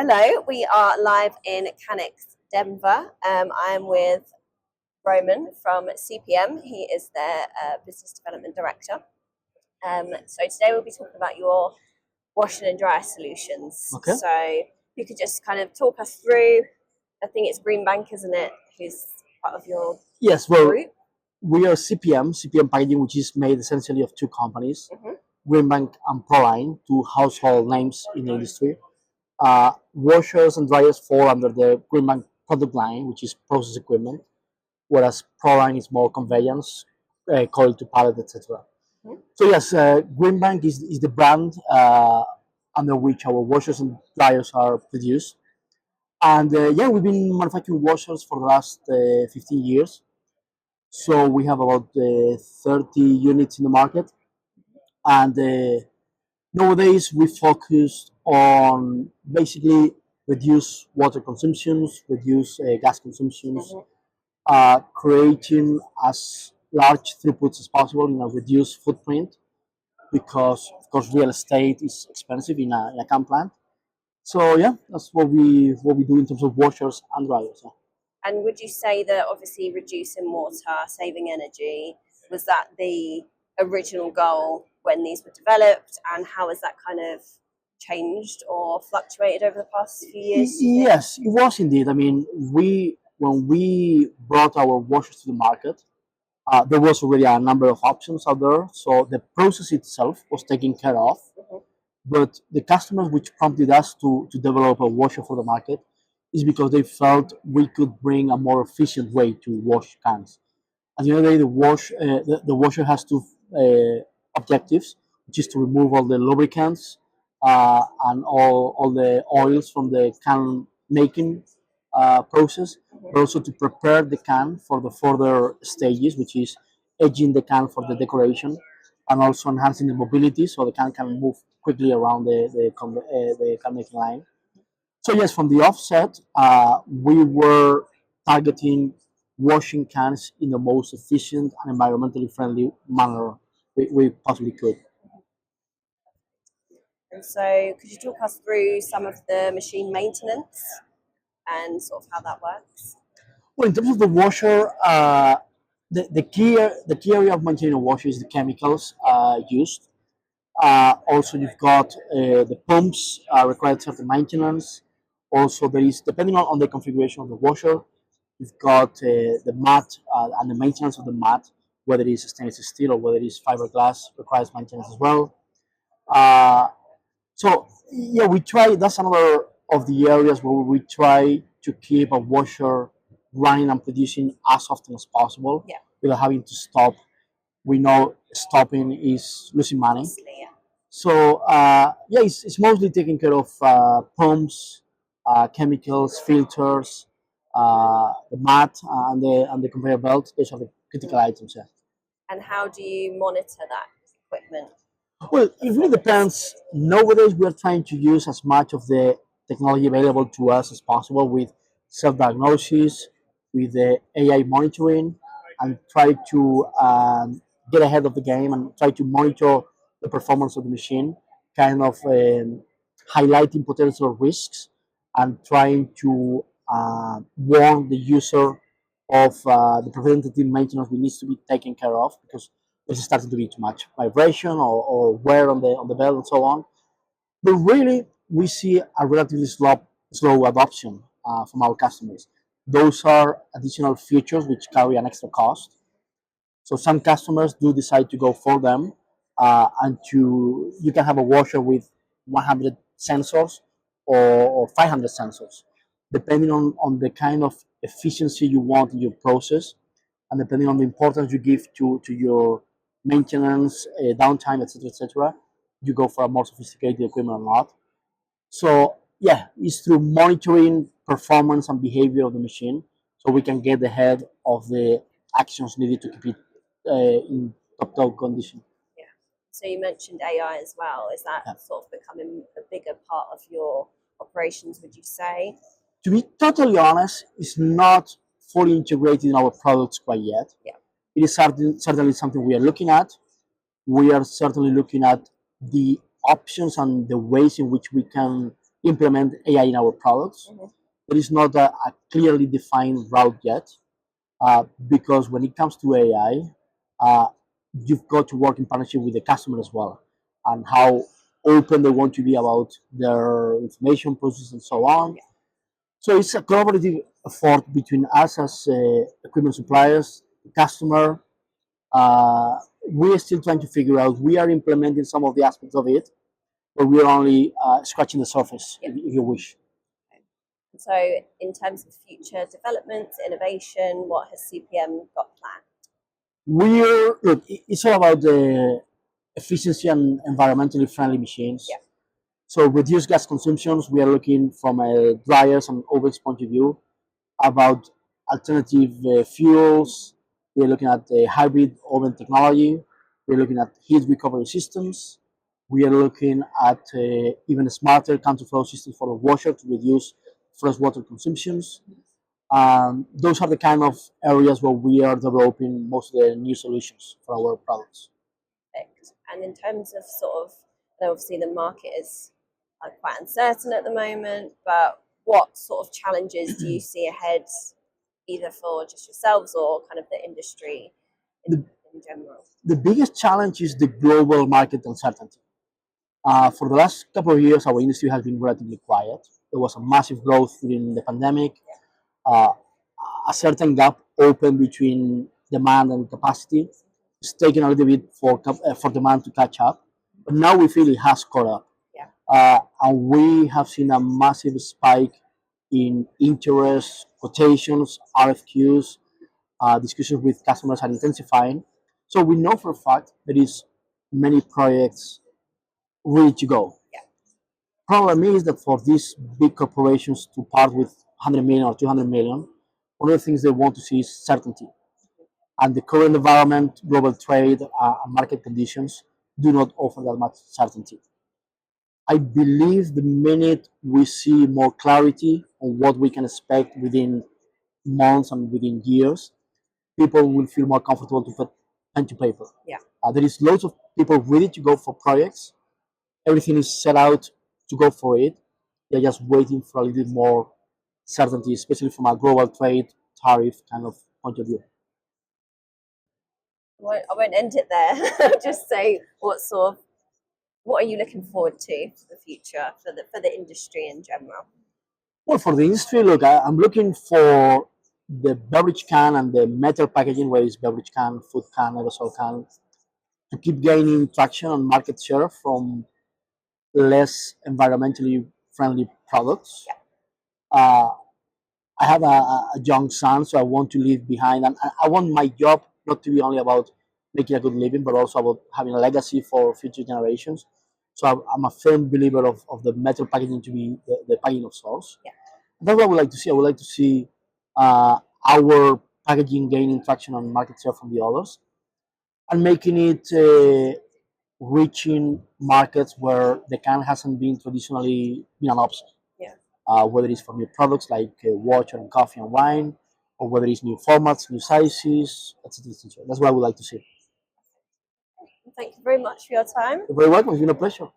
Hello, we are live in Cannex, Denver. I'm with Roman from CPM. He is their Business Development Director. So today we'll be talking about your washing and dryer solutions. Okay. So you could just kind of talk us through, I think it's Greenbank, isn't it, who's part of your Yes, well, group? we are CPM Packaging, which is made essentially of two companies, Mhm. Greenbank and Proline, two household names in the industry. Washers and dryers fall under the Greenbank product line, which is process equipment, whereas Proline is more conveyance, coil to pallet, etc. Mhm. So yes, Greenbank is the brand under which our washers and dryers are produced. And yeah, we've been manufacturing washers for the last 15 years. So we have about 30 units in the market, and nowadays we focus on basically reduce water consumptions, reduce gas consumptions, Mhm. creating as large throughputs as possible in a reduced footprint because of course real estate is expensive in a can plant. So yeah, that's what we do in terms of washers and dryers. Yeah. And would you say that obviously reducing water, saving energy, was that the original goal when these were developed? And how has that kind of changed or fluctuated over the past few years, do you think? Yes, it was indeed. I mean, we when we brought our washers to the market, there was already a number of options out there. So the process itself was taken care of, Mhm. but the customers which prompted us to develop a washer for the market is because they felt we could bring a more efficient way to wash cans. At the end of the day, the washer has two objectives, which is to remove all the lubricants and all the oils from the can making process, Mhm. but also to prepare the can for the further stages, which is edging the can for the decoration and also enhancing the mobility so the can move quickly around the can making line. So yes, from the offset, we were targeting washing cans in the most efficient and environmentally friendly manner we possibly could. And so, could you talk us through some of the machine maintenance and sort of how that works? Well, in terms of the washer, the key area of maintaining a washer is the chemicals used. Also, you've got the pumps required certain maintenance. Also, there is depending on the configuration of the washer, you've got the mat and the maintenance of the mat, whether it is stainless steel or whether it is fiberglass, requires maintenance as well. Uh, so yeah, we try. That's another of the areas where we try to keep a washer running and producing as often as possible Yeah, without having to stop. We know stopping is losing money. costly. Yeah. So yeah, it's mostly taking care of pumps, chemicals, filters, the mat, and the conveyor belt. Those are the critical items. Yeah. And how do you monitor that equipment Well, it really performance? depends. Nowadays, we are trying to use as much of the technology available to us as possible with self-diagnosis, with the AI monitoring, and try to get ahead of the game and try to monitor the performance of the machine, kind of highlighting potential risks and trying to warn the user of the preventative maintenance we needs to be taken care of because it's starting to be too much vibration or wear on the belt and so on. But really, we see a relatively slow adoption from our customers. Those are additional features which carry an extra cost. So some customers do decide to go for them, and to you can have a washer with 100 sensors or 500 sensors, depending on the kind of efficiency you want in your process, and depending on the importance you give to your maintenance, downtime, etc., etc. You go for a more sophisticated equipment or not. So yeah, it's through monitoring performance and behavior of the machine, so we can get ahead of the actions needed to keep it in top condition. Yeah. So you mentioned AI as well. Is that Yeah. sort of becoming a bigger part of your operations, would you say? To be totally honest, it's not fully integrated in our products quite yet. Yeah. It is certainly something we are looking at. We are certainly looking at the options and the ways in which we can implement AI in our products. There is not a clearly defined route yet, because when it comes to AI, you've got to work in partnership with the customer as well, and how open they want to be about their information process and so on. So it's a collaborative effort between us as equipment suppliers, customer. Uh, we are still trying to figure out. We are implementing some of the aspects of it, but we are only scratching the surface, if you wish. So, in terms of future developments, innovation, what has CPM got planned? Look. It's all about the efficiency and environmentally friendly machines. Yeah. So reduce gas consumptions. We are looking from a dryers and ovens point of view about alternative fuels. We're looking at the hybrid oven technology. We're looking at heat recovery systems. We are looking at even smarter counterflow systems for the washer to reduce freshwater consumptions. Those are the kind of areas where we are developing most of the new solutions for our products. Perfect. And in terms of sort of, obviously the market is quite uncertain at the moment, but what sort of challenges do you see ahead, either for just yourselves or kind of the industry in general? The biggest challenge is the global market uncertainty. For the last couple of years, our industry has been relatively quiet. There was a massive growth during the pandemic. Uh, a certain gap opened between demand and capacity. It's taken a little bit for demand to catch up, but now we feel it has caught up. Yeah. And we have seen a massive spike in interest, quotations, RFQs, discussions with customers are intensifying. So we know for a fact there is many projects ready to go. Yeah. Problem is that for these big corporations to part with 100 million or 200 million, one of the things they want to see is certainty. And the current environment, global trade, and market conditions do not offer that much certainty. I believe the minute we see more clarity on what we can expect within months and within years, people will feel more comfortable to put pen to paper. Yeah. There is loads of people ready to go for projects. Everything is set out to go for it. They're just waiting for a little bit more certainty, especially from a global trade tariff kind of point of view. I won't end it there. Just say what are you looking forward to for the future for the industry in general? Well, for the industry, look, I'm looking for the beverage can and the metal packaging, whether it's beverage can, food can, aerosol can, to keep gaining traction on market share from less environmentally friendly products. Uh, I have a young son, so I want to leave behind, and I want my job not to be only about making a good living, but also about having a legacy for future generations. So I'm a firm believer of the metal packaging to be the packaging of source. Yeah. That's what I would like to see. I would like to see our packaging gaining traction on market share from the others, and making it reaching markets where the can hasn't been traditionally been an option. Yeah. Whether it's for new products like water and coffee and wine, or whether it's new formats, new sizes, etc. etc. That's what I would like to see. Thank you very much for your time. You're very welcome. It's been a pleasure.